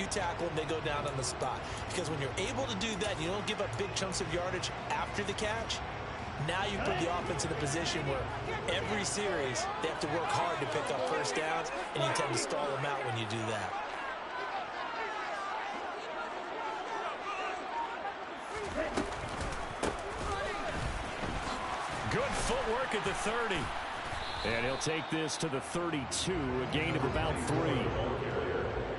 you tackle them, they go down on the spot. Because when you're able to do that, you don't give up big chunks of yardage after the catch. Now you put the offense in a position where every series they have to work hard to pick up first downs, and you tend to stall them out when you do that. Good footwork at the 30. And he'll take this to the 32, a gain of about 3.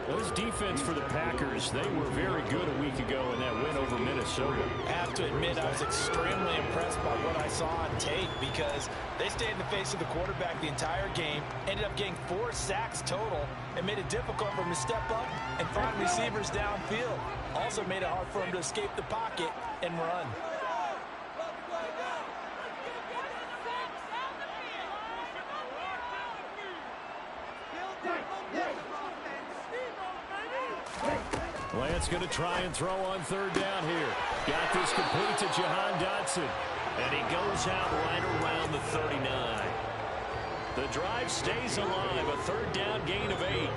Those defense for the Packers, they were very good a week ago in that win over Minnesota. I have to admit, I was extremely impressed by what I saw on tape because they stayed in the face of the quarterback the entire game, ended up getting 4 sacks total, and made it difficult for him to step up and find receivers downfield. Also made it hard for him to escape the pocket and run. Lance going to try and throw on third down here. Got this complete to Jahan Dotson. And he goes out right around the 39. The drive stays alive. A third down gain of 8.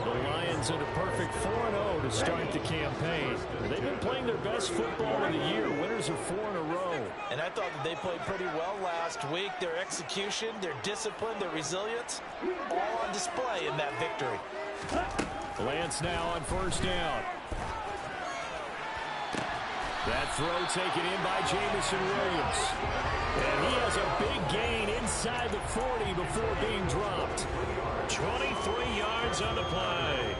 The Lions in a perfect 4-0 to start the campaign. They've been playing their best football of the year. Winners of 4 in a row. And I thought that they played pretty well last week. Their execution, their discipline, their resilience, all on display in that victory. Lance now on first down. That throw taken in by Jameson Williams. And he has a big gain inside the 40 before being dropped. 23 yards on the play.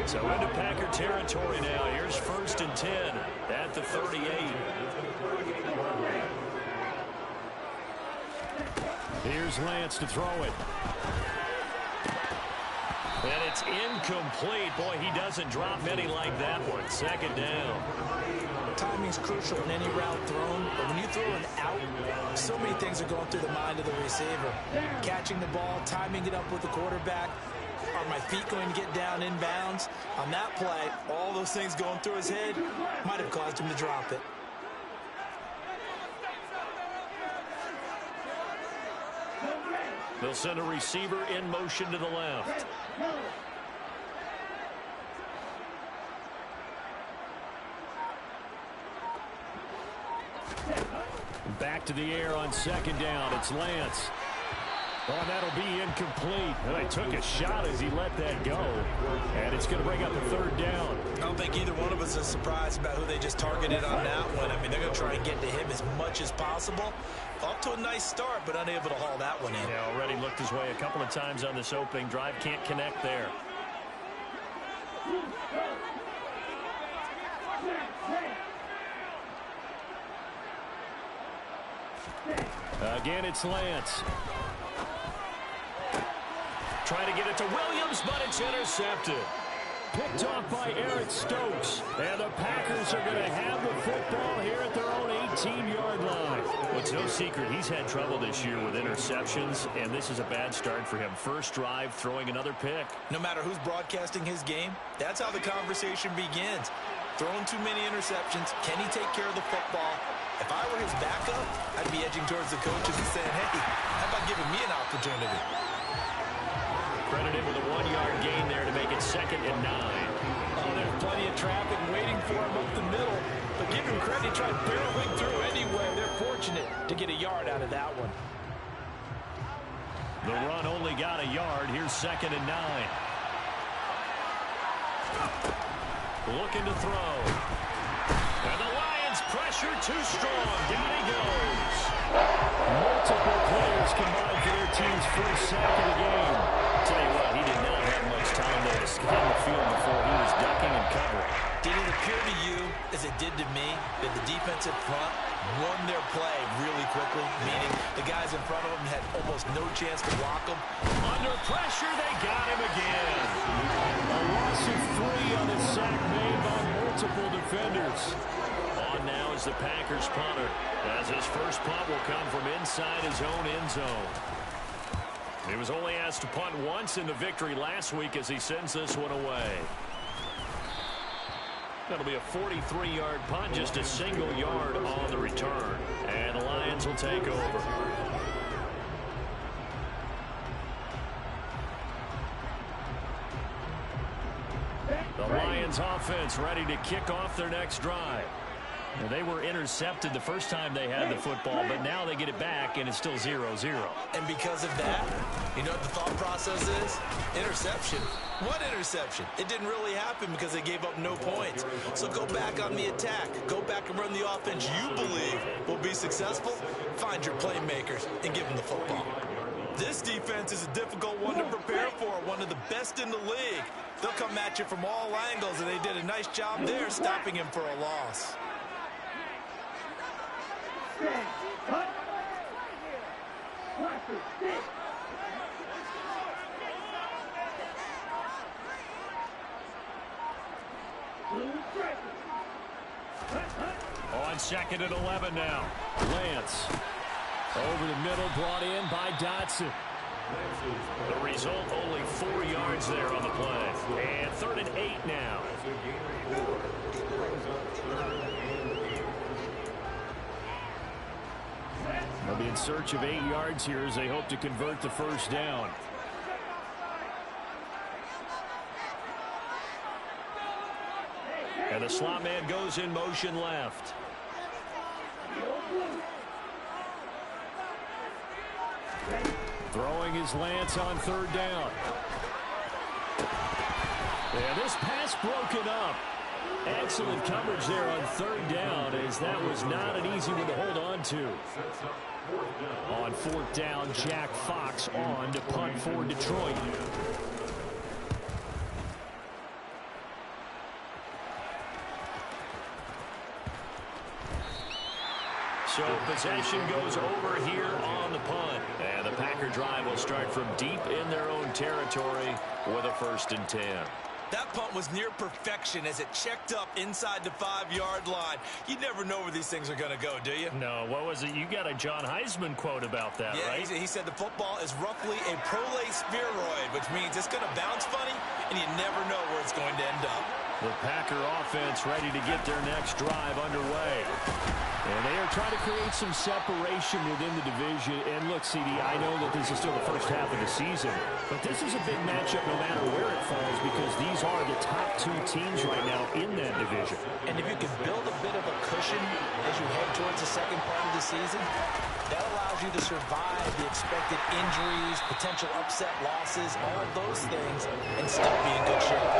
So into Packer territory now. Here's 1st and 10 at the 38. Here's Lance to throw it. And it's incomplete. Boy, he doesn't drop many like that one. 2nd down. Timing's crucial in any route thrown, but when you throw an out, so many things are going through the mind of the receiver. Catching the ball, timing it up with the quarterback. Are my feet going to get down in bounds? On that play, all those things going through his head might have caused him to drop it. They'll send a receiver in motion to the left. Back to the air on 2nd down. It's Lance. Oh, and that'll be incomplete. And I took a shot as he let that go. And it's going to bring up a 3rd down. I don't think either one of us is surprised about who they just targeted on that one. I mean, they're going to try and get to him as much as possible. Off to a nice start, but unable to haul that one in. Yeah, already looked his way a couple of times on this opening drive. Can't connect there. Again, it's Lance. Trying to get it to Williams, but it's intercepted. Picked off by Eric Stokes. And the Packers are going to have the football here at their own 18-yard line. Well, it's no secret he's had trouble this year with interceptions, and this is a bad start for him. First drive, throwing another pick. No matter who's broadcasting his game, that's how the conversation begins. Throwing too many interceptions. Can he take care of the football? If I were his backup, I'd be edging towards the coaches and saying, hey, how about giving me an opportunity? Credited with a 1-yard gain there to make it 2nd and 9. Oh, there's plenty of traffic waiting for him up the middle. But give him credit, he tried barreling through anyway. They're fortunate to get a yard out of that one. The run only got a yard. Here's 2nd and 9. Looking to throw. And the Lions pressure too strong. Down he goes. Multiple players combined for their team's first sack of the game. Tell you what, he did not have much time there to scan the field before he was ducking and covering. Did it appear to you, as it did to me, that the defensive front won their play really quickly, meaning the guys in front of them had almost no chance to block them? Under pressure, they got him again. A loss of 3 on the sack made by multiple defenders. On now is the Packers punter, as his first punt will come from inside his own end zone. He was only asked to punt once in the victory last week as he sends this one away. That'll be a 43-yard punt, just a single yard on the return. And the Lions will take over. The Lions Lions offense ready to kick off their next drive. Now, they were intercepted the first time they had the football, but now they get it back, and it's still 0-0. And because of that, you know what the thought process is? Interception. What interception? It didn't really happen because they gave up no points. So go back on the attack. Go back and run the offense you believe will be successful. Find your playmakers and give them the football. This defense is a difficult one to prepare for, one of the best in the league. They'll come at you from all angles, and they did a nice job there stopping him for a loss. On 2nd and 11 now. Lance over the middle, brought in by Dotson. The result, only 4 yards there on the play. And 3rd and 8 now. They'll be in search of 8 yards here as they hope to convert the first down. And the slot man goes in motion left. Throwing his Lance on 3rd down. And this pass broken up. Excellent coverage there on 3rd down, as that was not an easy one to hold on to. On 4th down, Jack Fox on to punt for Detroit. So possession goes over here on the punt. And the Packer drive will start from deep in their own territory with a 1st and 10. That punt was near perfection as it checked up inside the 5-yard line. You never know where these things are going to go, do you? No, what was it? You got a John Heisman quote about that, right? Yeah, he said the football is roughly a prolate spheroid, which means it's going to bounce funny, and you never know where it's going to end up. The Packer offense ready to get their next drive underway. And they are trying to create some separation within the division. And look, CD, I know that this is still the first half of the season, but this is a big matchup no matter where it falls, because these are the top 2 teams right now in that division. And if you can build a bit of a cushion as you head towards the second part of the season, that allows you to survive the expected injuries, potential upset losses, all of those things, and still be in good shape.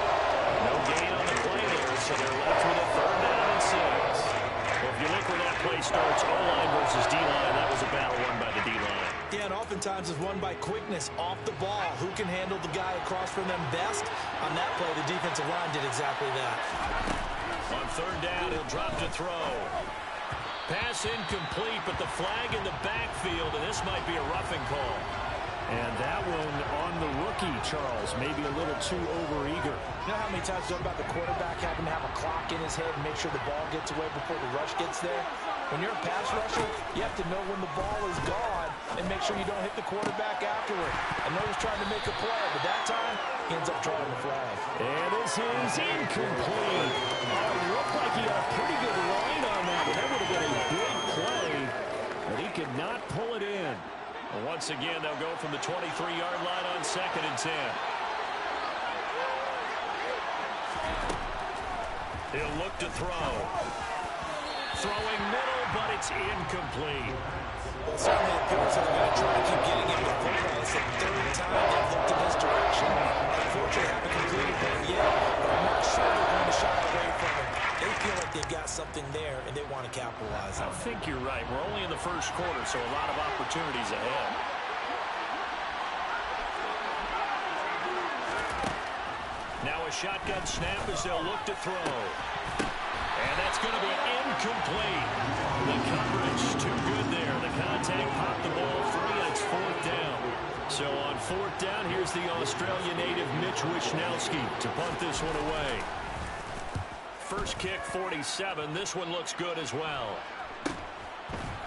No gain on the play there, so they're left with a 3rd down and 6. Well, if you look where that play starts, O-line versus D-line, that was a battle won by the D-line. Yeah, and oftentimes it's won by quickness off the ball. Who can handle the guy across from them best? On that play, the defensive line did exactly that. On 3rd down, he'll drop to throw. Pass incomplete, but the flag in the backfield, and this might be a roughing call. And that one on the rookie, Charles, maybe a little too overeager. You know how many times you talk about the quarterback having to have a clock in his head and make sure the ball gets away before the rush gets there? When you're a pass rusher, you have to know when the ball is gone and make sure you don't hit the quarterback afterward. I know he's trying to make a play, but that time, he ends up drawing the flag. And this is incomplete. Oh, it looked like he had a pretty good line on that, but that would have been a big play, but he could not pull it in. And once again, they'll go from the 23-yard line on 2nd and 10. He'll look to throw. Throwing middle, but it's incomplete. Well, it certainly appears that they're going to try to keep getting him the football. It's the 3rd time they've looked in this direction. Unfortunately, haven't completed that yet, but I'm not sure they're going to shy away from it. They feel like they've got something there, and they want to capitalize on it. I think you're right. We're only in the 1st quarter, so a lot of opportunities ahead. Now a shotgun snap as they'll look to throw. And that's going to be incomplete. The coverage too good there. The contact popped the ball free, and it's 4th down. So on 4th down, here's the Australia native Mitch Wishnowsky to punt this one away. First kick, 47. This one looks good as well.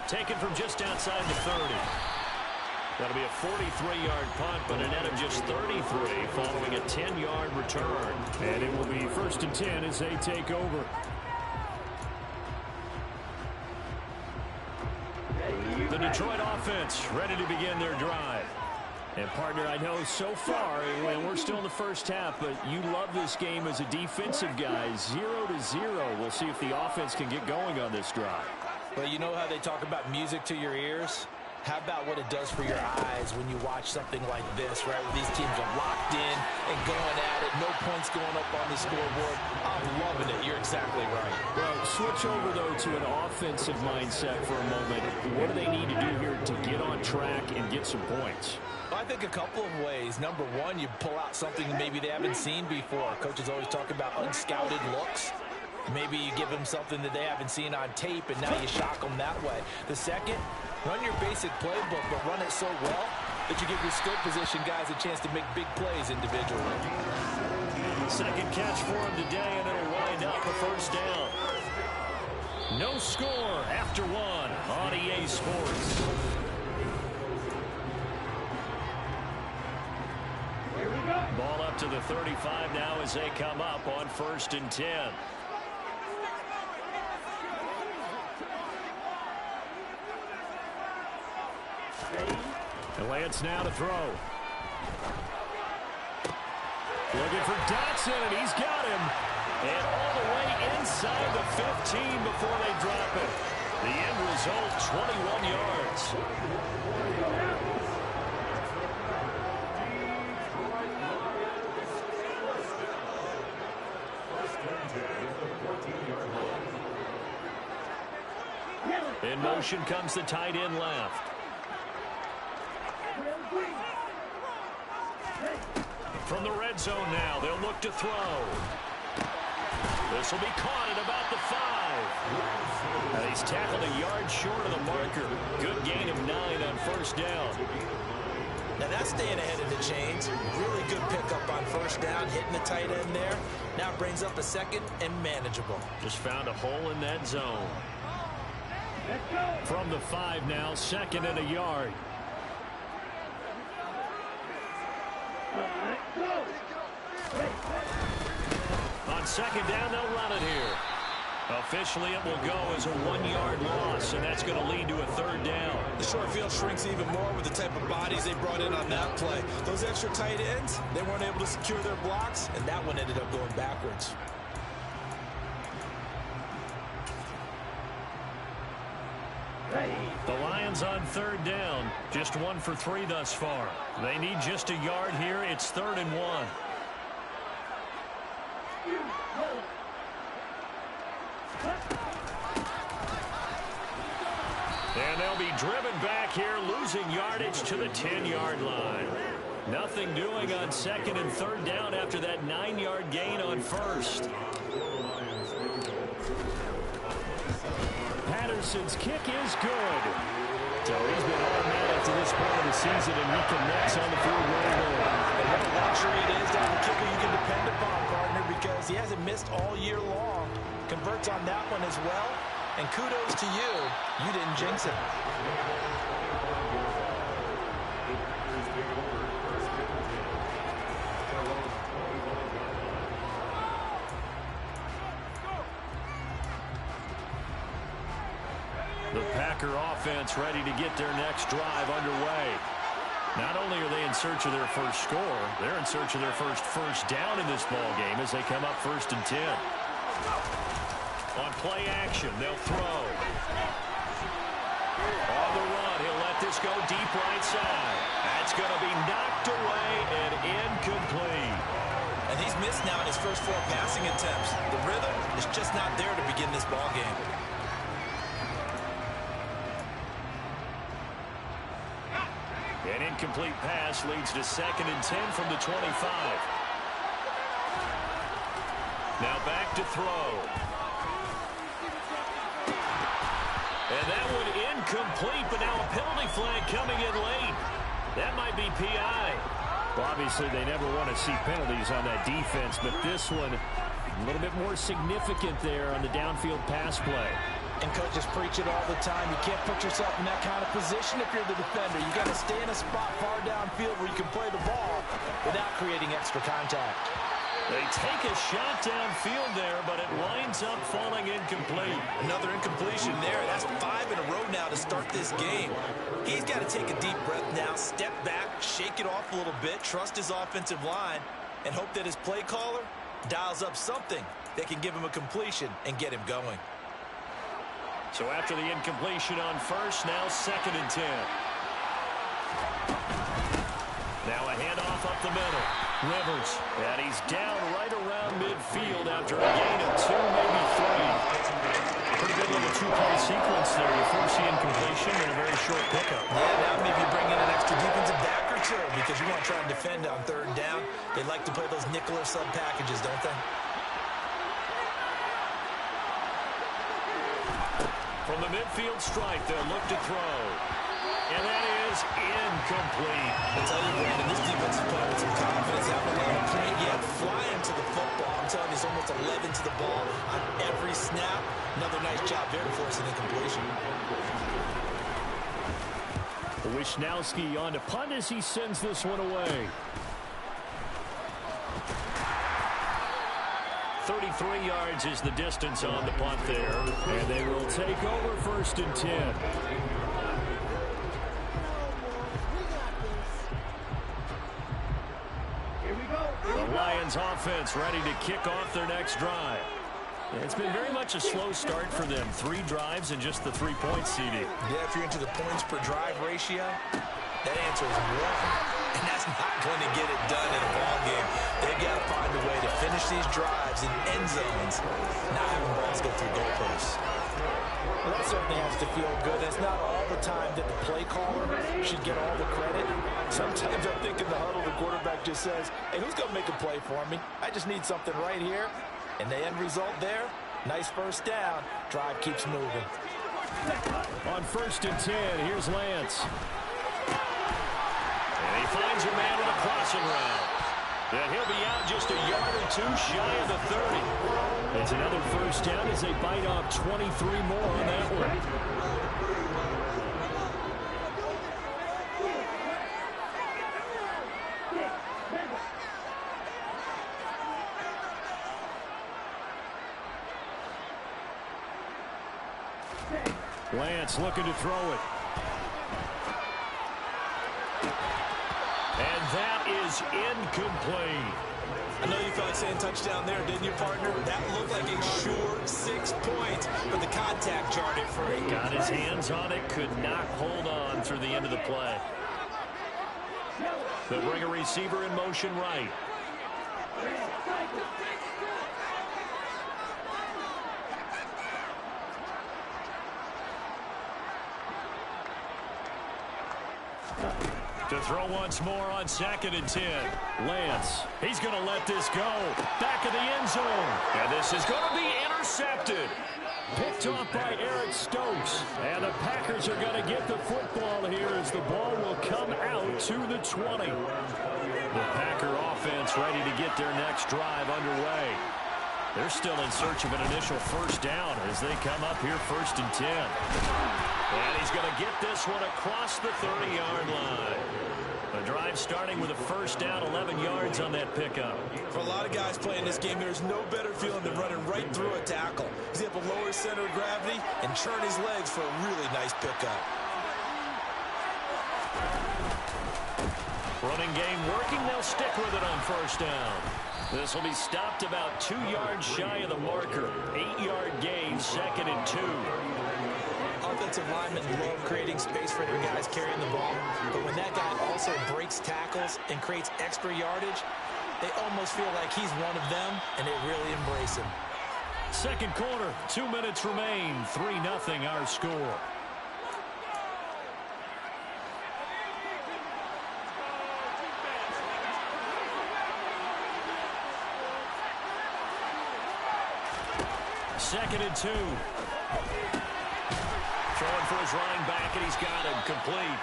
Taken from just outside the 30. That'll be a 43-yard punt, but a net of just 33 following a 10-yard return. And it will be 1st and 10 as they take over. The Detroit offense ready to begin their drive. And, partner, I know so far, and we're still in the first half, but you love this game as a defensive guy. 0-0. We'll see if the offense can get going on this drive. Well, you know how they talk about music to your ears? How about what it does for your eyes when you watch something like this, right, where these teams are locked in and going at it, no points going up on the scoreboard. I'm loving it. You're exactly right. Well, switch over, though, to an offensive mindset for a moment. What do they need to do here to get on track and get some points? I think a couple of ways. Number one, you pull out something maybe they haven't seen before. Coaches always talk about unscouted looks. Maybe you give them something that they haven't seen on tape, and now you shock them that way. The second, run your basic playbook, but run it so well that you give your skill position guys a chance to make big plays individually. Second catch for him today, and it'll wind up a first down. No score after one on EA Sports. Ball up to the 35 now as they come up on 1st and 10. And Lance now to throw. Looking for Dotson, and he's got him. And all the way inside the 15 before they drop it. The end result, 21 yards. In motion comes the tight end left. From the red zone now, they'll look to throw. This will be caught at about the 5. Now he's tackled a yard short of the marker. Good gain of 9 on first down. Now that's staying ahead of the chains. Really good pickup on first down, hitting the tight end there. Now brings up a second and manageable. Just found a hole in that zone. From the 5 now, 2nd and a yard. On 2nd down, they'll run it here. Officially, it will go as a 1-yard loss, and that's going to lead to a 3rd down. The short field shrinks even more with the type of bodies they brought in on that play. Those extra tight ends, they weren't able to secure their blocks, and that one ended up going backwards. The Lions on 3rd down, just 1 for 3 thus far. They need just a yard here. It's 3rd and 1. And they'll be driven back here, losing yardage to the 10-yard line. Nothing doing on 2nd and 3rd down after that 9-yard gain on 1st. Patterson's kick is good. So he's been automatic to this point of the season, and he connects on the field goal. And what a luxury it is to have a kicker you can depend upon, partner, because he hasn't missed all year long. Converts on that one as well. And kudos to you. You didn't jinx it. The Packer offense ready to get their next drive underway. Not only are they in search of their first score, they're in search of their first down in this ball game as they come up 1st and 10. On play action, they'll throw. On the run, he'll let this go deep right side. That's going to be knocked away and incomplete. And he's missed now in his first 4 passing attempts. The rhythm is just not there to begin this ball game. An incomplete pass leads to 2nd and 10 from the 25. Now back to throw. And that one incomplete, but now a penalty flag coming in late. That might be PI. Well, obviously, they never want to see penalties on that defense, but this one a little bit more significant there on the downfield pass play. And coaches preach it all the time. You can't put yourself in that kind of position if you're the defender. You got to stay in a spot far downfield where you can play the ball without creating extra contact. They take a shot downfield there, but it winds up falling incomplete. Another incompletion there. That's 5 in a row now to start this game. He's got to take a deep breath now, step back, shake it off a little bit, trust his offensive line, and hope that his play caller dials up something that can give him a completion and get him going. So after the incompletion on first, now 2nd and 10. Now a handoff up the middle. Rivers, and he's down right around midfield after a gain of 2, maybe 3. Pretty good little two-play sequence there. You force the incompletion and a very short pickup. Yeah, now maybe you bring in an extra defensive back or two because you want to try and defend on 3rd down. They like to play those nickel or sub packages, don't they? From the midfield stripe, they'll look to throw. And that is incomplete. I'll tell you, Brandon, this defense is playing with some confidence. Haven't allowed a point yet. Flying to the football. I'm telling you, it's almost 11 to the ball on every snap. Another nice job there to force an incompletion. Wishnowski on to punt as he sends this one away. 33 yards is the distance on the punt there. And they will take over 1st and 10. The Lions offense ready to kick off their next drive. It's been very much a slow start for them. 3 drives and just the 3 points, CD. Yeah, if you're into the points per drive ratio, that answer is 1. And that's not going to get it done in a ball game. They've got to find a way to finish these drives in end zones, not having balls go through goalposts. Well, that certainly has to feel good. It's not all the time that the play caller should get all the credit. Sometimes I think in the huddle, the quarterback just says, hey, who's going to make a play for me? I just need something right here. And the end result there, nice 1st down. Drive keeps moving. On 1st and 10, here's Lance. And he finds a man with a crossing route. And he'll be out just a yard or 2 shy of the 30. It's another 1st down as they bite off 23 more on that one. Lance looking to throw it. And that is incomplete. I know you felt like saying touchdown there, didn't you, partner? That looked like a sure 6 points, but the contact jarred it free. Got his hands on it, could not hold on through the end of the play. They'll bring a receiver in motion right. To throw once more on 2nd and 10. Lance, he's going to let this go. Back of the end zone. And this is going to be intercepted. Picked off by Eric Stokes. And the Packers are going to get the football here as the ball will come out to the 20. The Packer offense ready to get their next drive underway. They're still in search of an initial 1st down as they come up here 1st and 10. And he's going to get this one across the 30-yard line. The drive starting with a 1st down, 11 yards on that pickup. For a lot of guys playing this game, there's no better feeling than running right through a tackle. He's able to lower his center of gravity and churn his legs for a really nice pickup. Running game working. They'll stick with it on 1st down. This will be stopped about 2 yards shy of the marker. 8-yard gain, 2nd and 2. Offensive linemen love creating space for their guys carrying the ball, but when that guy also breaks tackles and creates extra yardage, they almost feel like he's one of them, and they really embrace him. 2nd quarter, 2 minutes remain, 3-0 our score. Second and 2. Throwing for his running back, and he's got him complete.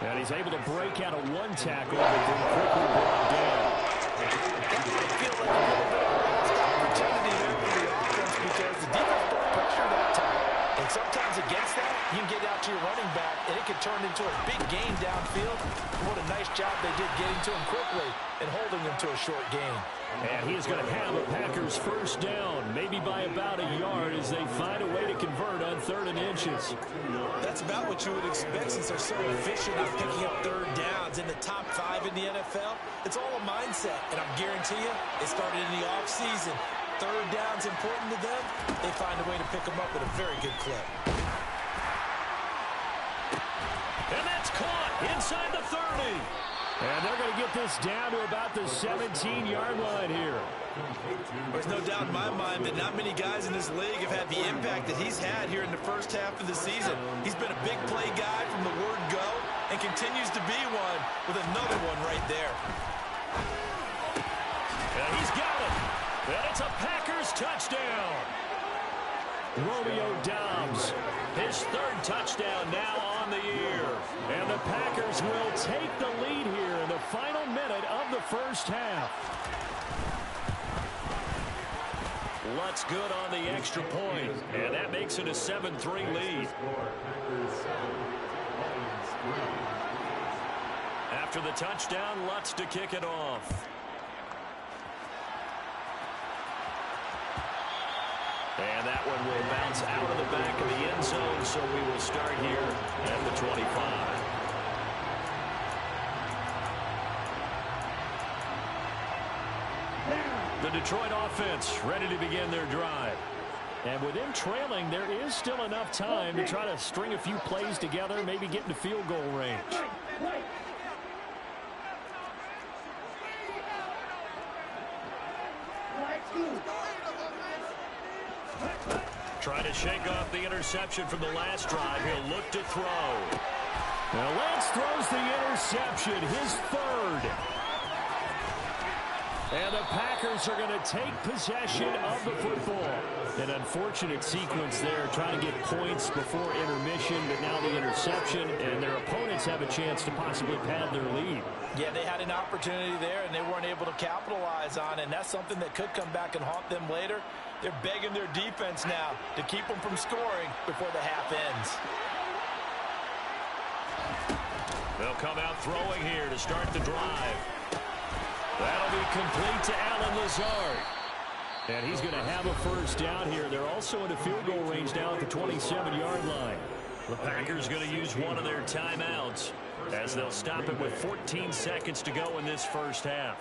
And he's able to break out of 1 tackle, but then quickly brought down. I feel like a little bit of a lost opportunity there for the offense because the defense put pressure that time. And sometimes against that, you can get out to your running back, and it that could turn into a big gain downfield. What a nice job they did getting to him quickly and holding him to a short gain. And he is going to have the Packers first down, maybe by about a yard as they find a way to convert on 3rd and inches. That's about what you would expect since they're so efficient at picking up 3rd downs in the top 5 in the NFL. It's all a mindset, and I guarantee you, it started in the offseason. 3rd down's important to them. They find a way to pick them up with a very good clip. And that's caught inside the 30. And they're going to get this down to about the 17-yard line here. There's no doubt in my mind that not many guys in this league have had the impact that he's had here in the first half of the season. He's been a big play guy from the word go and continues to be one with another one right there. And he's got it. And it's a Packers touchdown. Romeo Doubs, his 3rd touchdown now on the year. And the Packers will take the lead here in the final minute of the first half. Lutz good on the extra point, and that makes it a 7-3 lead. After the touchdown, Lutz to kick it off. And that one will bounce out of the back of the end zone, so we will start here at the 25. The Detroit offense ready to begin their drive. And with them trailing, there is still enough time to try to string a few plays together, maybe get into field goal range. Trying to shake off the interception from the last drive. He'll look to throw. Now Lance throws the interception, his 3rd. And the Packers are going to take possession of the football. An unfortunate sequence there, trying to get points before intermission, but now the interception, and their opponents have a chance to possibly pad their lead. Yeah, they had an opportunity there, and they weren't able to capitalize on it, and that's something that could come back and haunt them later. They're begging their defense now to keep them from scoring before the half ends. They'll come out throwing here to start the drive. That'll be complete to Allen Lazard. And he's going to have a first down here. They're also in a field goal range now at the 27-yard line. The Packers going to use one of their timeouts as they'll stop it with 14 seconds to go in this first half.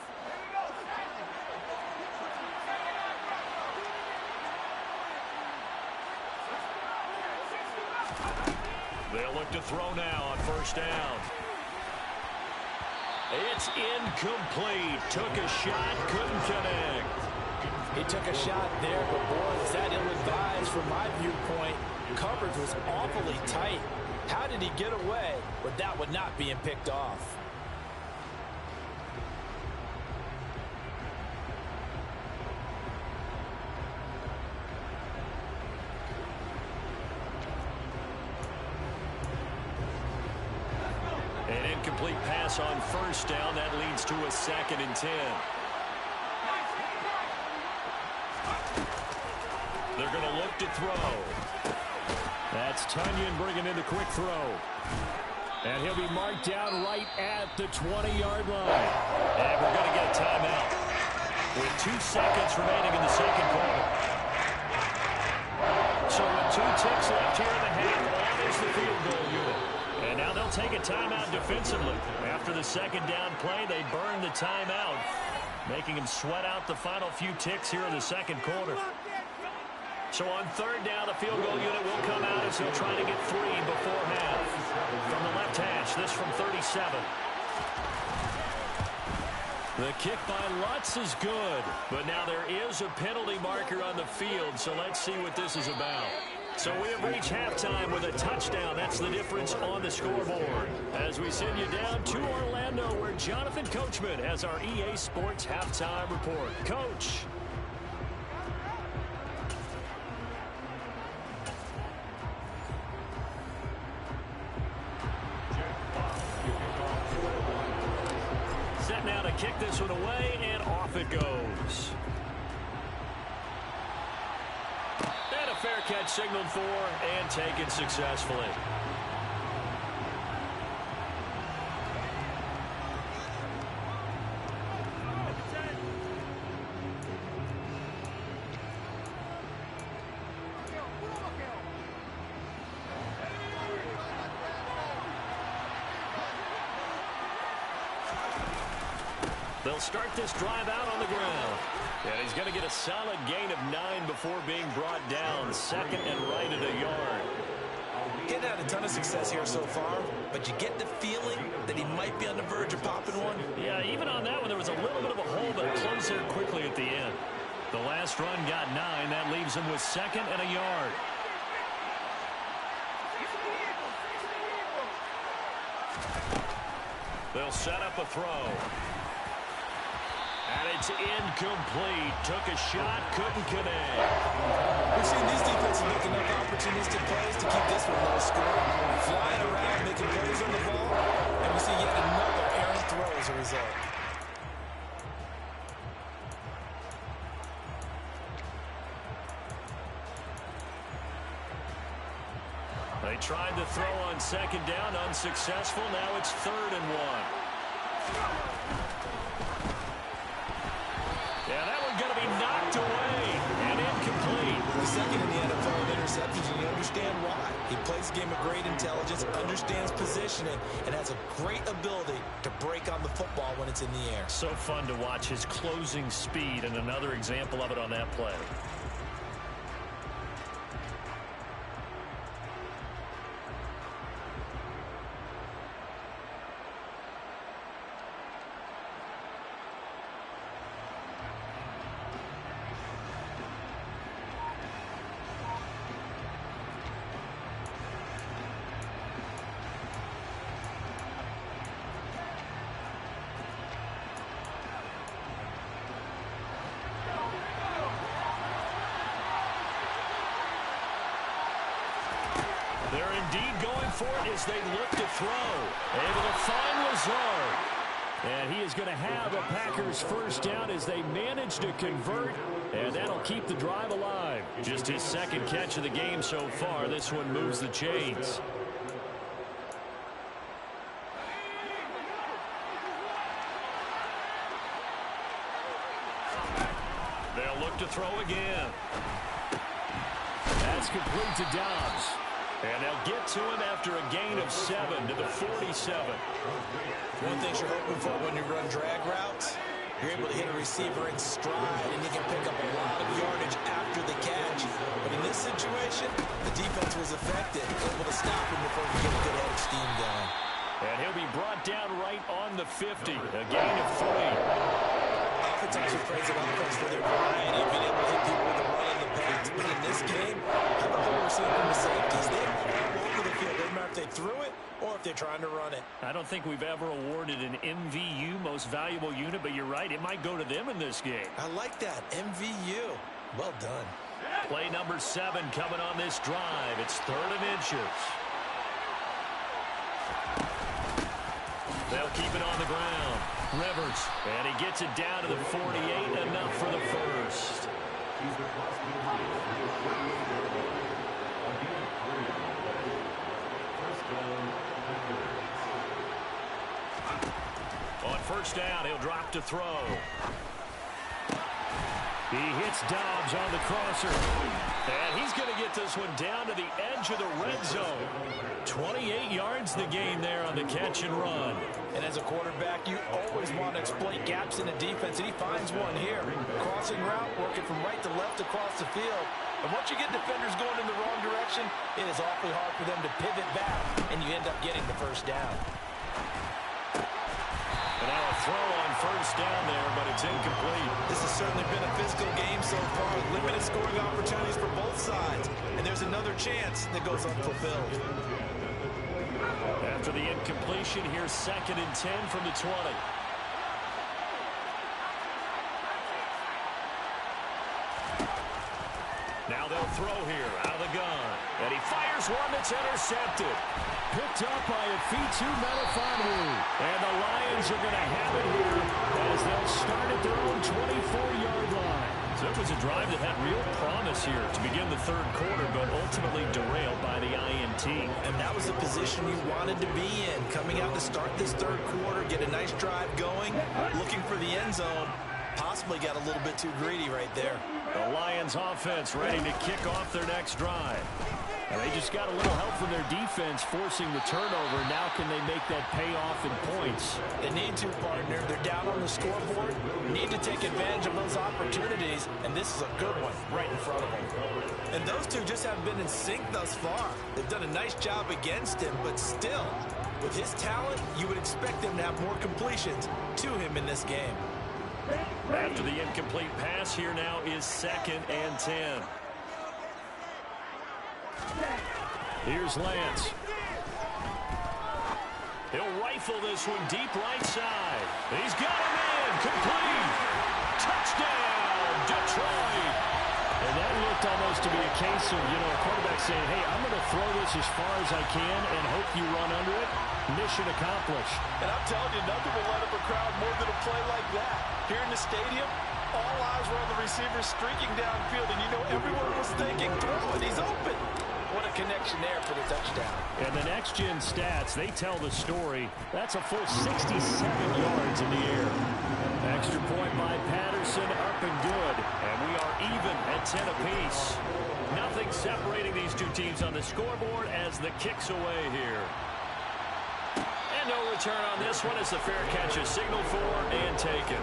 They'll look to throw now on first down. It's incomplete. Took a shot, couldn't connect. He took a shot there, but boy, is that ill-advised from my viewpoint. Coverage was awfully tight. How did he get away with that one not being picked off? An incomplete pass on first down. That leads to a 2nd and 10. They're going to look to throw. That's Tunyon bringing in the quick throw. And he'll be marked down right at the 20-yard line. And we're going to get a timeout with 2 seconds remaining in the second quarter. So with 2 ticks left here in the half, on is the field goal unit. And now they'll take a timeout defensively. After the second down play, they burn the timeout, making them sweat out the final few ticks here in the second quarter. So on third down, the field goal unit will come out as he'll try to get 3 before half. From the left hash, this from 37. The kick by Lutz is good, but now there is a penalty marker on the field, so let's see what this is about. So we have reached halftime with a touchdown. That's the difference on the scoreboard. As we send you down to Orlando, where Jonathan Coachman has our EA Sports Halftime Report. Coach. Set now to kick this one away, and off it goes. And a fair catch signaled for and taken successfully. They'll start this drive out on the ground. And he's going to get a solid gain of 9 before being brought down. Second and right at a yard. Getting had a ton of success here so far, but you get the feeling that he might be on the verge of popping one. Yeah, even on that one, there was a little bit of a hole, but it closed there quickly at the end. The last run got 9. That leaves him with second and a yard. They'll set up a throw. And it's incomplete. Took a shot, couldn't connect. We've seen these defenses make enough opportunistic plays to keep this one low scoring. Flying around, making plays on the ball, and we see yet another errant throw as a result. They tried to throw on second down, unsuccessful. Now it's 3rd and 1. Yeah, that one going to be knocked away and incomplete. The second in the NFL in interceptions, and you understand why. He plays a game of great intelligence, understands positioning, and has a great ability to break on the football when it's in the air. So fun to watch his closing speed, and another example of it on that play. They're indeed going for it as they look to throw. Able to find Lazard. And he is going to have a Packers first down as they manage to convert. And that'll keep the drive alive. Just his second catch of the game so far. This one moves the chains. They'll look to throw again. That's complete to Dobbs. And they'll get to him after a gain of 7 to the 47. One thing you're hoping for when you run drag routes, you're able to hit a receiver in stride, and he can pick up a lot of yardage after the catch. But in this situation, the defense was effective, able to stop him before he get a good head of steam going. And he'll be brought down right on the 50, a gain of 3. Oftentimes we praise an offense for their variety of being able to hit people with the run and the pass. But in this game, how about the receiver and the safeties? They're all over the field. Doesn't matter if they threw it or if they're trying to run it. I don't think we've ever awarded an MVU, most valuable unit, but you're right, it might go to them in this game. I like that, MVU. Well done. Play number 7 coming on this drive. It's 3rd and inches. They'll keep it on the ground. Rivers, and he gets it down to the 48, enough for the first. On first down, he'll drop to throw. He hits Dobbs on the crosser. And he's going to get this one down to the edge of the red zone. 28 yards the gain there on the catch and run. And as a quarterback, you always want to exploit gaps in the defense, and he finds one here. Crossing route, working from right to left across the field. And once you get defenders going in the wrong direction, it is awfully hard for them to pivot back, and you end up getting the first down. And now a throw on first down there, but it's incomplete. This has certainly been a physical game so far, with limited scoring opportunities for both sides. And there's another chance that goes unfulfilled. After the incompletion, here's 2nd and 10 from the 20. Now they'll throw here out of the gun. And he fires one that's intercepted. Picked up by Afitu Melifonwu. And the Lions are going to have it here as they'll start at their own 24-yard line. So it was a drive that had real promise here to begin the 3rd quarter, but ultimately derailed by the INT. And that was the position you wanted to be in. Coming out to start this 3rd quarter, get a nice drive going, looking for the end zone. Possibly got a little bit too greedy right there. The Lions offense ready to kick off their next drive. And they just got a little help from their defense forcing the turnover. Now can they make that pay off in points? They need to, partner. They're down on the scoreboard. Need to take advantage of those opportunities, and this is a good one right in front of them. And those two just haven't been in sync thus far. They've done a nice job against him, but still, with his talent, you would expect them to have more completions to him in this game. After the incomplete pass, here now is 2nd and 10. Here's Lance. He'll rifle this one deep right side. He's got him in. Complete. Touchdown, Detroit. And that looked almost to be a case of, a quarterback saying, hey, I'm going to throw this as far as I can and hope you run under it. Mission accomplished. And I'm telling you, nothing will light up a crowd more than a play like that. Here in the stadium, all eyes were on the receiver streaking downfield, and everyone was thinking, throw it, he's open. What a connection there for the touchdown. And the next-gen stats, they tell the story. That's a full 67 yards in the air. Extra point by Patterson, up and good. And we are even at 10 apiece. Nothing separating these two teams on the scoreboard as the kick's away here. And no return on this one as the fair catch is signaled for and taken.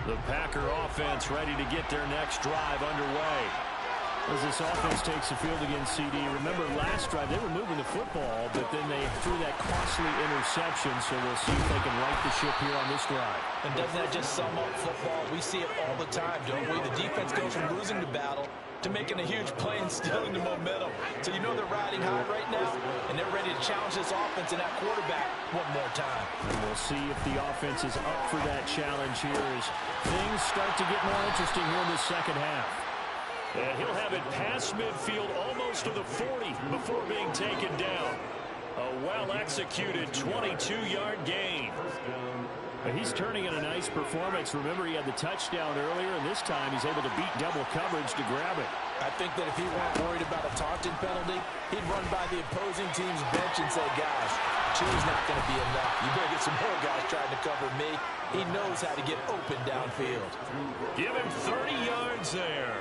The Packer offense ready to get their next drive underway. As this offense takes the field against CD, remember last drive they were moving the football, but then they threw that costly interception, so we'll see if they can right the ship here on this drive. And doesn't that just sum up football? We see it all the time, don't we? The defense goes from losing the battle to making a huge play and stealing the momentum. So they're riding high right now, and they're ready to challenge this offense and that quarterback one more time. And we'll see if the offense is up for that challenge here as things start to get more interesting here in the second half. And he'll have it past midfield almost to the 40 before being taken down. A well-executed 22-yard gain. He's turning in a nice performance. Remember, he had the touchdown earlier, and this time he's able to beat double coverage to grab it. I think that if he weren't worried about a taunting penalty, he'd run by the opposing team's bench and say, guys, two's not going to be enough. You better get some more guys trying to cover me. He knows how to get open downfield. Give him 30 yards there.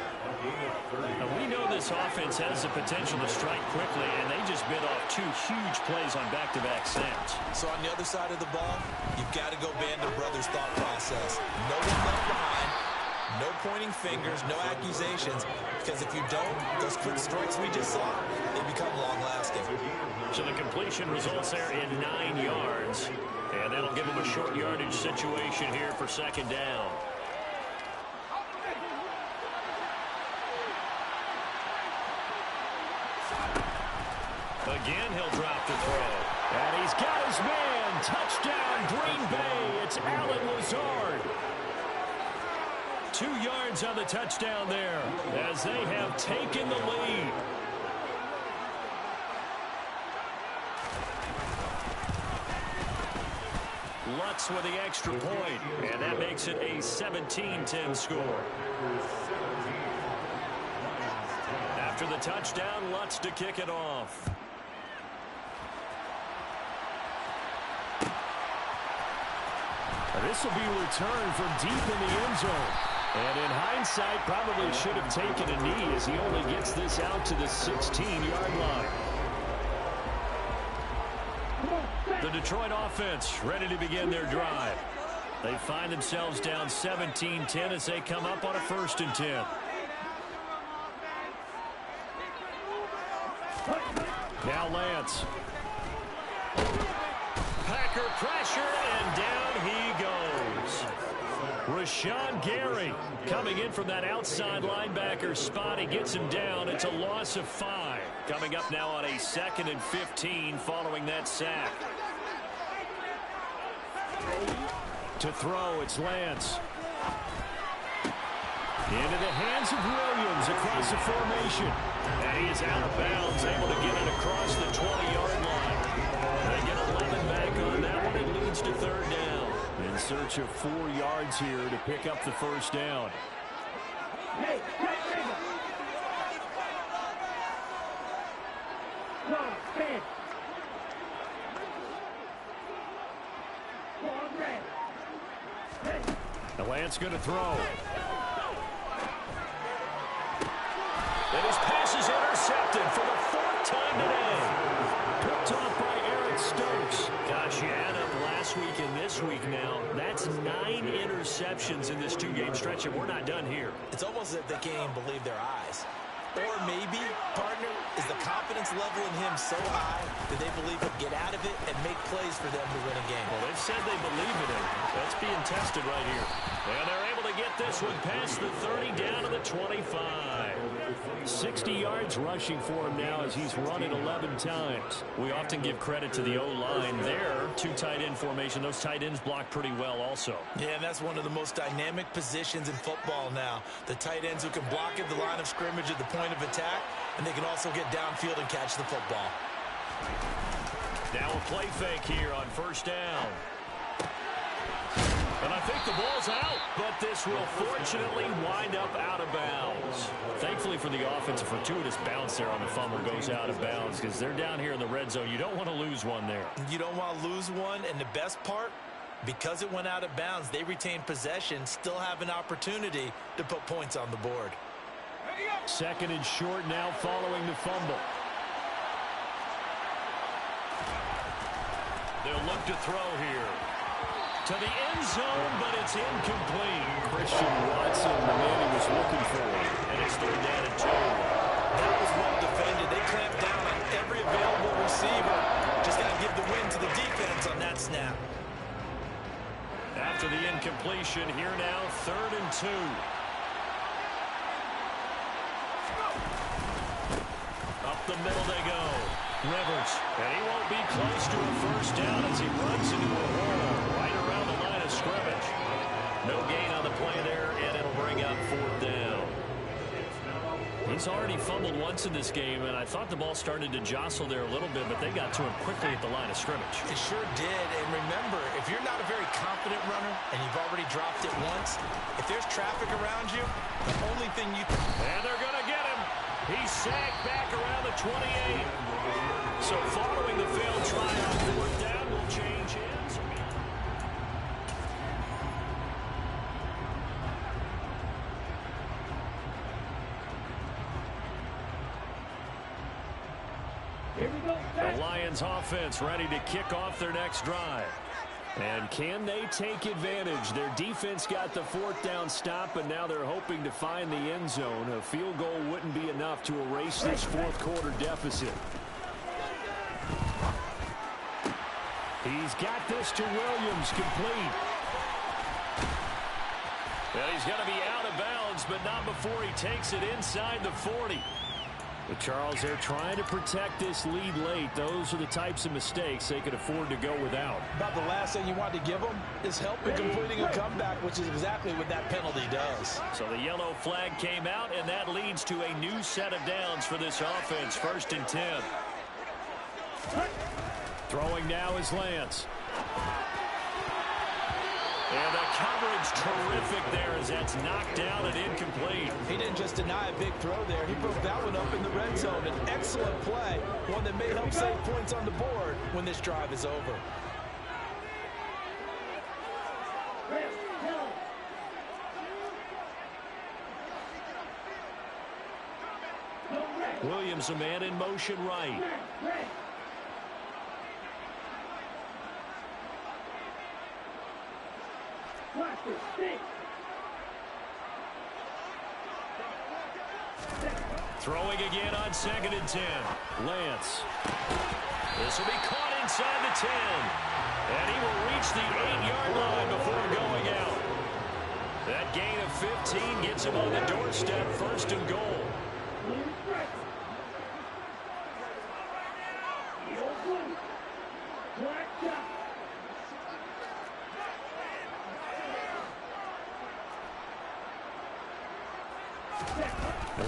Now, we know this offense has the potential to strike quickly, and they just bit off two huge plays on back-to-back snaps. So on the other side of the ball, you've got to go Band of Brothers thought process. No one left behind, no pointing fingers, no accusations, because if you don't, those quick strikes we just saw, they become long-lasting. So the completion results there in 9 yards, and that'll give them a short yardage situation here for second down. Again, he'll drop the throw. And he's got his man. Touchdown, Green Bay. It's Allen Lazard. 2 yards on the touchdown there as they have taken the lead. Lutz with the extra point, and that makes it a 17-10 score. After the touchdown, Lutz to kick it off. This will be returned from deep in the end zone. And in hindsight, probably should have taken a knee as he only gets this out to the 16-yard line. The Detroit offense ready to begin their drive. They find themselves down 17-10 as they come up on a 1st and 10. Now Lance. Packer pressure, and down he goes. Rashawn Gary coming in from that outside linebacker spot. He gets him down. It's a loss of 5. Coming up now on a 2nd and 15 following that sack. To throw, it's Lance. Into the hands of Williams across the formation. And he is out of bounds, able to get it across the 20-yard line. They get 11 back on that one. It leads to 3rd down. In search of 4 yards here to pick up the first down. The Lance going to throw. And his pass is intercepted for the 4th time today. Picked off by Eric Stokes. Gosh, you add up last week and this week now. That's 9 interceptions in this 2-game stretch, and we're not done here. It's almost as if they can't even believe their eyes. Or maybe, partner, is the confidence level in him so high that they believe he'll get out of it and make plays for them to win a game. Well, they've said they believe in him. That's being tested right here. And they're able to get this one past the 30 down to the 25. 60 yards rushing for him now as he's run it 11 times. We often give credit to the O-line there. 2 tight end formation. Those tight ends block pretty well also. Yeah, and that's one of the most dynamic positions in football now. The tight ends who can block at the line of scrimmage at the point of attack, and they can also get downfield and catch the football. Now a play fake here on first down. And I think the ball's out, but this will fortunately wind up out of bounds. Thankfully for the offense, a fortuitous bounce there on the fumble goes out of bounds because they're down here in the red zone. You don't want to lose one there. You don't want to lose one, and the best part, because it went out of bounds, they retained possession, still have an opportunity to put points on the board. 2nd and short now following the fumble. They'll look to throw here. To the end zone, but it's incomplete. Christian Watson, the man he was looking for. And it's 3rd down and 2. That was well defended. They clamped down on every available receiver. Just got to give the win to the defense on that snap. After the incompletion, here now, 3rd and 2. Up the middle they go. Rivers. And he won't be close to a first down as he runs into a wall right around the line of scrimmage. No gain on the play there, and it'll bring up 4th down. He's already fumbled once in this game, and I thought the ball started to jostle there a little bit, but they got to him quickly at the line of scrimmage. It sure did, and remember, if you're not a very confident runner and you've already dropped it once, if there's traffic around you, the only thing you... And they're going to get him. He's sagged back around the 28. So following the failed try on 4th down will change hands. The Lions offense ready to kick off their next drive. And can they take advantage? Their defense got the 4th down stop, and now they're hoping to find the end zone. A field goal wouldn't be enough to erase this 4th quarter deficit. He's got this to Williams, complete. Well, he's going to be out of bounds, but not before he takes it inside the 40. But Charles, they're trying to protect this lead late. Those are the types of mistakes they could afford to go without. About the last thing you want to give them is help in completing a comeback, which is exactly what that penalty does. So the yellow flag came out, and that leads to a new set of downs for this offense. 1st and 10. Throwing now is Lance. And the coverage terrific there as that's knocked down and incomplete. He didn't just deny a big throw there. He broke that one up in the red zone. An excellent play, one that may help save points on the board when this drive is over. Williams, a man in motion right. Throwing again on 2nd and 10. Lance. This will be caught inside the 10. And he will reach the 8-yard line before going out. That gain of 15 gets him on the doorstep, 1st and goal.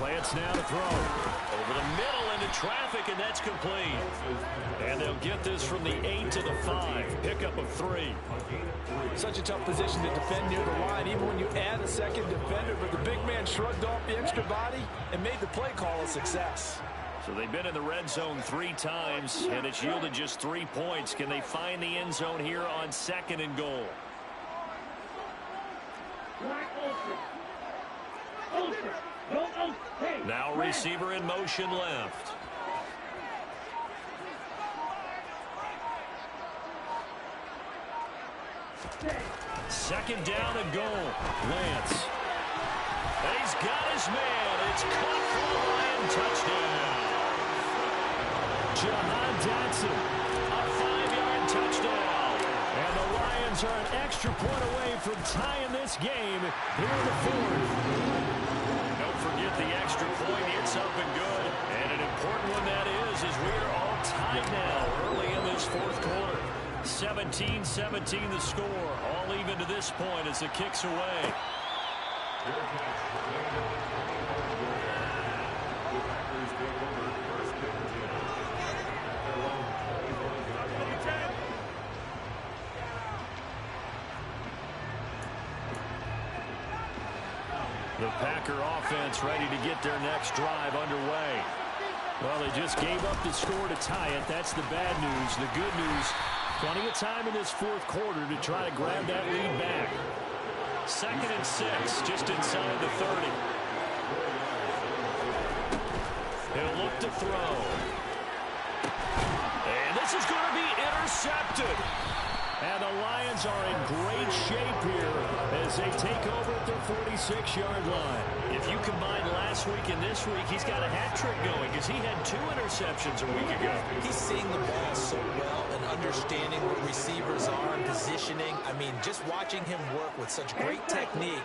Lance now to throw. Over the middle into traffic, and that's complete. And they'll get this from the 8 to the 5. Pickup of 3. Such a tough position to defend near the line, even when you add a second defender. But the big man shrugged off the extra body and made the play call a success. So they've been in the red zone 3 times, and it's yielded just 3 points. Can they find the end zone here on 2nd and goal? Now receiver in motion left. Second down and goal. Lance. And he's got his man. It's caught for the Lion touchdown. Jahan Dotson, a 5-yard touchdown. And the Lions are an extra point away from tying this game here in the 4th. Don't forget the extra point. It's up and good. And an important one that is we are all tied now early in this 4th quarter. 17-17 the score. All even to this point as the kick's away. The Packer offense ready to get their next drive underway. Well, they just gave up the score to tie it. That's the bad news. The good news, plenty of time in this 4th quarter to try to grab that lead back. 2nd and 6, just inside the 30. He'll look to throw. And this is going to be intercepted. And the Lions are in great shape here as they take over at their 46-yard line. If you combine last week and this week, he's got a hat trick going because he had 2 interceptions a week ago. He's seeing the ball so well and understanding where receivers are and positioning. I mean, just watching him work with such great technique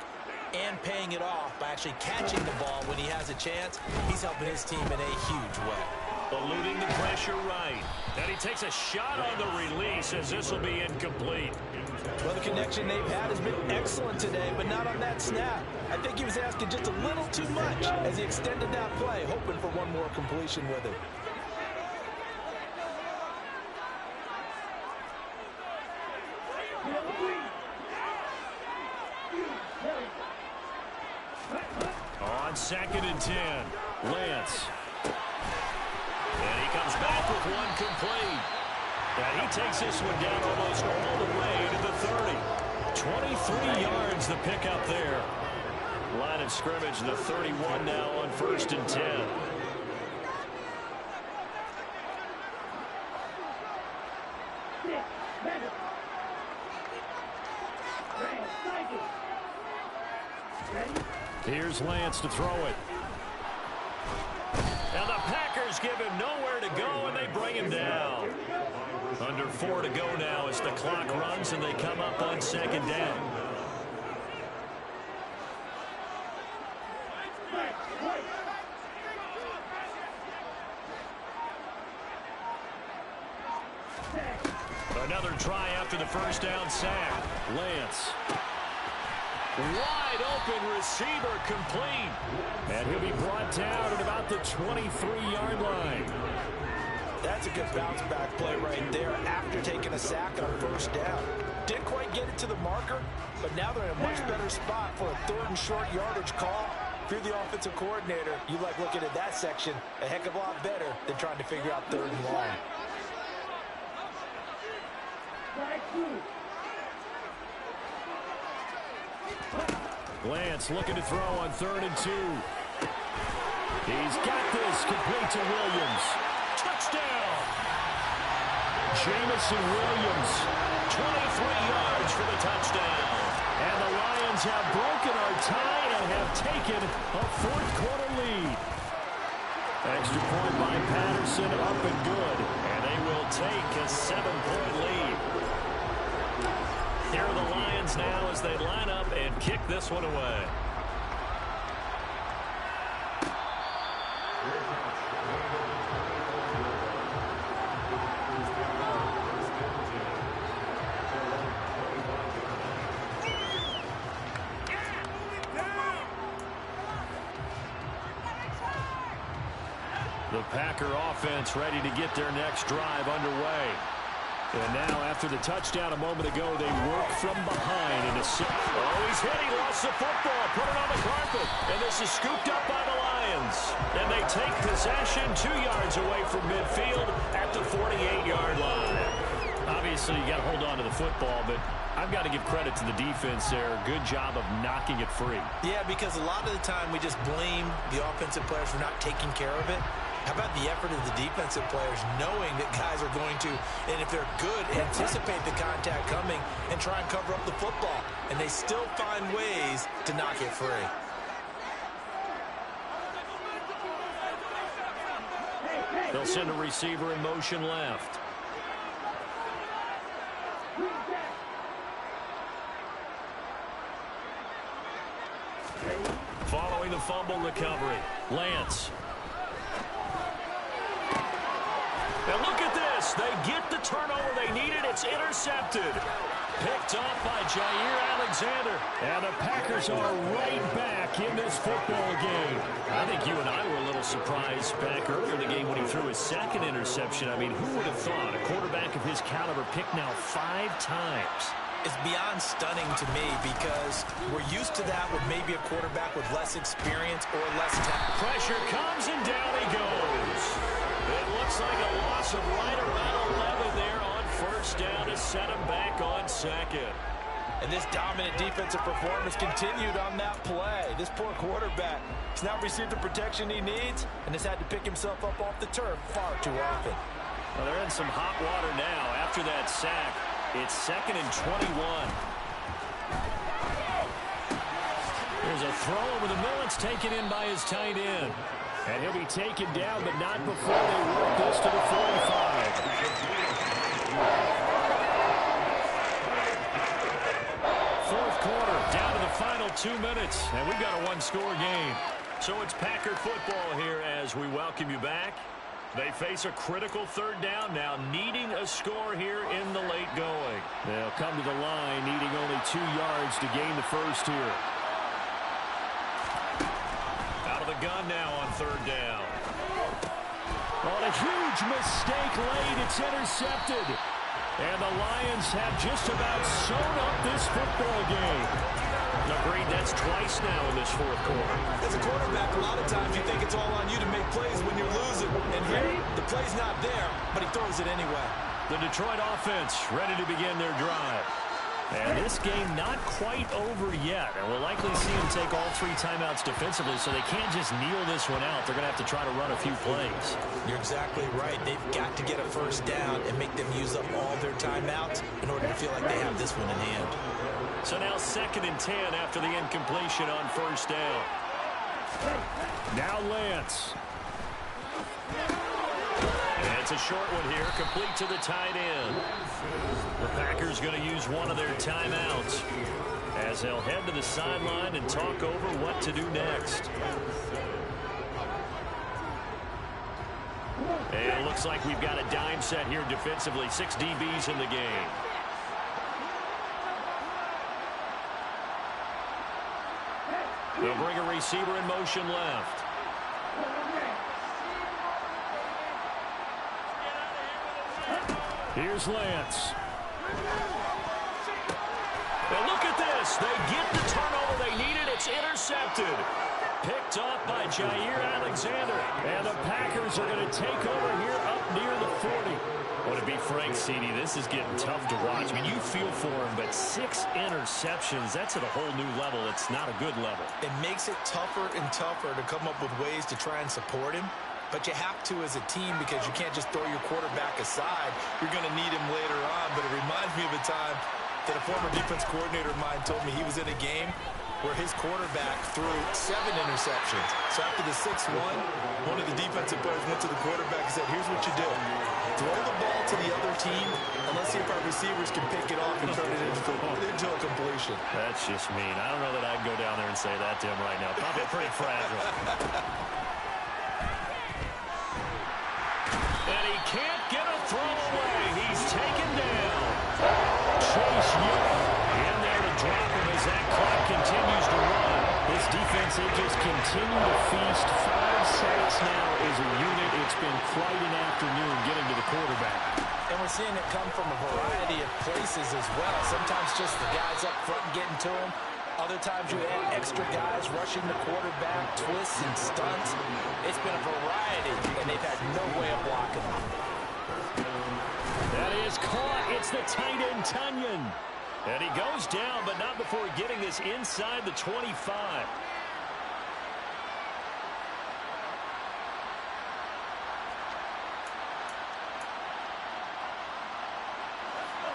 and paying it off by actually catching the ball when he has a chance, he's helping his team in a huge way. Eluding the pressure right. And he takes a shot on the release as this will be incomplete. Well, the connection they've had has been excellent today, but not on that snap. I think he was asking just a little too much as he extended that play, hoping for one more completion with it. On 2nd and 10, Lance. And he comes back with one complete. And he takes this one down almost all the way to the 30. 23 yards the pickup there. Line of scrimmage, the 31 now on 1st and 10. Here's Lance to throw it. And the Packers give him nowhere to go, and they bring him down. Under 4 to go now as the clock runs, and they come up on 2nd down. Another try after the first down sack. Lance. Wide open receiver complete. And he'll be brought down at about the 23-yard line. That's a good bounce back play right there after taking a sack on 1st down. Didn't quite get it to the marker, but now they're in a much better spot for a 3rd and short yardage call. If you're the offensive coordinator, you like looking at that section a heck of a lot better than trying to figure out 3rd and long. Lance looking to throw on 3rd and 2. He's got this complete to Williams. Touchdown! Jameson Williams, 23 yards for the touchdown. And the Lions have broken our tie and have taken a 4th quarter lead. Extra point by Patterson, up and good. And they will take a 7-point lead. Here are the Lions now as they line up and kick this one away. The Packer offense ready to get their next drive underway. And now, after the touchdown a moment ago, they work from behind. Oh, he's hit. He lost the football. Put it on the carpet. And this is scooped up by the Lions. And they take possession 2 yards away from midfield at the 48-yard line. Obviously, you got to hold on to the football, but I've got to give credit to the defense there. Good job of knocking it free. Yeah, because a lot of the time we just blame the offensive players for not taking care of it. How about the effort of the defensive players knowing that guys are going to, and if they're good, anticipate the contact coming and try and cover up the football. And they still find ways to knock it free. They'll send a receiver in motion left. Following the fumble recovery, Lance. And look at this. They get the turnover they needed. It's intercepted. Picked off by Jair Alexander. And the Packers are right back in this football game. I think you and I were a little surprised back earlier in the game when he threw his second interception. I mean, who would have thought a quarterback of his caliber picked now 5 times? It's beyond stunning to me because we're used to that with maybe a quarterback with less experience or less talent. Pressure comes and down he goes. It looks like a loss of right around 11 there on first down to set him back on second. And this dominant defensive performance continued on that play. This poor quarterback has now received the protection he needs and has had to pick himself up off the turf far too often. Well, they're in some hot water now after that sack. It's 2nd and 21. There's a throw over the middle. It's taken in by his tight end. And he'll be taken down, but not before they work this to the 45. Fourth quarter, down to the final 2 minutes. And we've got a one-score game. So it's Packer football here as we welcome you back. They face a critical third down now, needing a score here in the late going. They'll come to the line, needing only 2 yards to gain the first here. Out of the gun now on third down. On a huge mistake late, it's intercepted. And the Lions have just about sewn up this football game. Agreed, that's twice now in this fourth quarter. As a quarterback, a lot of times you think it's all on you to make plays when you're losing. And here, the play's not there, but he throws it anyway. The Detroit offense ready to begin their drive. And this game not quite over yet. And we'll likely see them take all 3 timeouts defensively, so they can't just kneel this one out. They're going to have to try to run a few plays. You're exactly right. They've got to get a first down and make them use up all their timeouts in order to feel like they have this one in hand. So now 2nd and 10 after the incompletion on first down. Now Lance. And it's a short one here, complete to the tight end. The Packers going to use one of their timeouts as they'll head to the sideline and talk over what to do next. And it looks like we've got a dime set here defensively. 6 DBs in the game. They'll bring a receiver in motion left. Here's Lance. And look at this. They get the turnover they needed. It's intercepted. Picked up by Jair Alexander. And the Packers are going to take over here up near the 40. Well, to be frank, CD, this is getting tough to watch. I mean, you feel for him, but 6 interceptions, that's at a whole new level. It's not a good level. It makes it tougher and tougher to come up with ways to try and support him. But you have to as a team because you can't just throw your quarterback aside. You're going to need him later on. But it reminds me of a time that a former defense coordinator of mine told me he was in a game where his quarterback threw 7 interceptions. So after the 6th one of the defensive players went to the quarterback and said, here's what you do. Throw the ball to the other team, and let's see if our receivers can pick it off and turn it into a completion. That's just mean. I don't know that I'd go down there and say that to him right now. Probably pretty fragile. And he can't get a throw away. He's taken down. Chase Young in there to drop him as that clock continues to run. This defense, they just continue to feast 5 Saints now is a unit. It's been quite an afternoon getting to the quarterback. And we're seeing it come from a variety of places as well. Sometimes just the guys up front getting to him. Other times you add extra guys rushing the quarterback, twists and stunts. It's been a variety, and they've had no way of blocking them. That is caught. It's the tight end, Tunyon. And he goes down, but not before getting this inside the 25.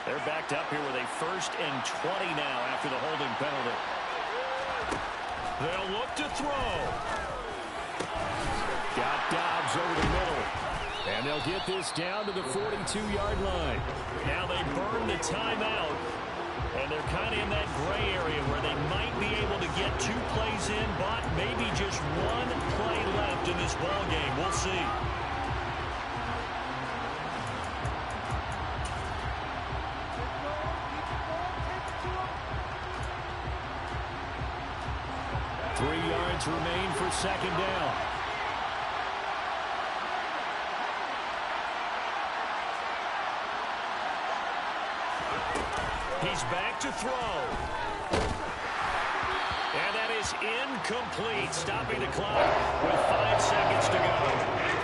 They're backed up here with a 1st and 20 now after the holding penalty. They'll look to throw. Got Dobbs over the middle. And they'll get this down to the 42-yard line. Now they burn the timeout. And they're kind of in that gray area where they might be able to get 2 plays in, but maybe just 1 play left in this ball game. We'll see. Remain for 2nd down. He's back to throw. And that is incomplete, stopping the clock with 5 seconds to go.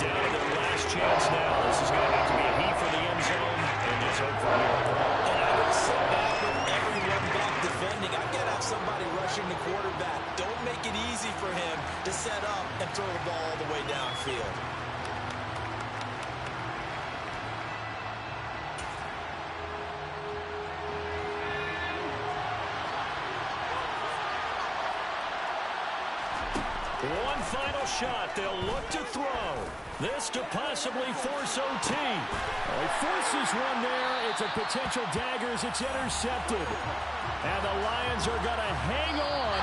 Down to their last chance now. This is going to have to be a heat for the end zone, and there's hope for miracle. And I would sit back with everyone back defending. I've got to have somebody rushing the quarterback. Don't make it easy for him to set up and throw the ball all the way downfield. One final shot. They'll look to throw. This to possibly force OT. Well, he forces one there. It's a potential dagger as it's intercepted. And the Lions are going to hang on.